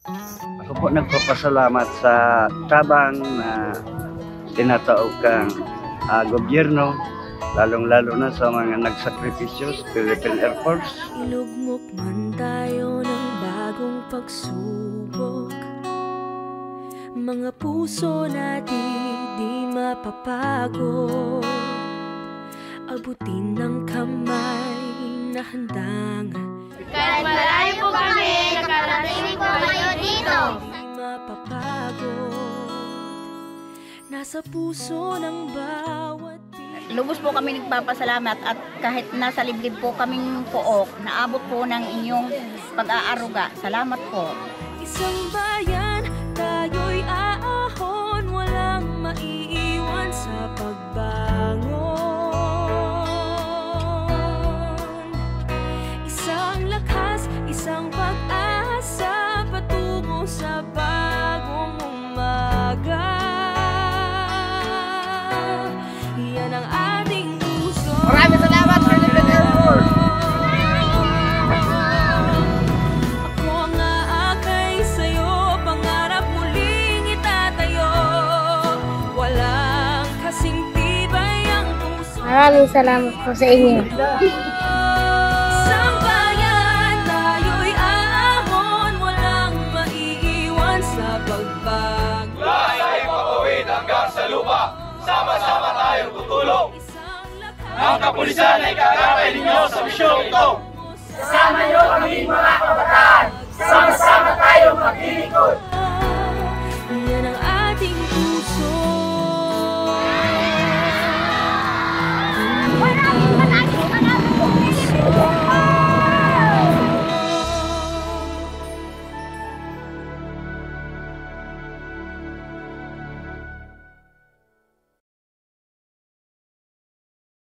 Ako po nagpapasalamat sa tabang na tinatawag kang gobyerno, lalong-lalo na sa mga nagsakripisyo sa Philippine Air Force. Ilugmok man tayo ng bagong pagsubok, mga puso natin di mapapagod, abutin ng kamay na handang kahit malayo po kami, nakarating po kayo dito. Di mapapagod, nasa puso ng bawat Lubos po kami nagpapasalamat at kahit nasa liblib po kaming pook, naabot po ng inyong pag-aaruga. Salamat po. isang bayan, tayo'y aahon, walang maiiwan sa pagbangon. Isang lakas, isang pag-asa, patungo sa bagong umaga. Yan ang ating puso. Maraming salamat, Philippine Air Force! Ako ang aakay sa'yo, pangarap muling itatayo. Walang kasing tibay ang puso. Maraming salamat po sa inyo. Isang bayan, tayo'y aahon, walang maiiwan sa pagbago. Lahat ay papawid hanggang sa lupa. Sama-sama tayong tutulong. Ang kapulisan ay kakabay ninyo sa misyong ito. Kasama niyo kami mga kabataan! Sama-sama!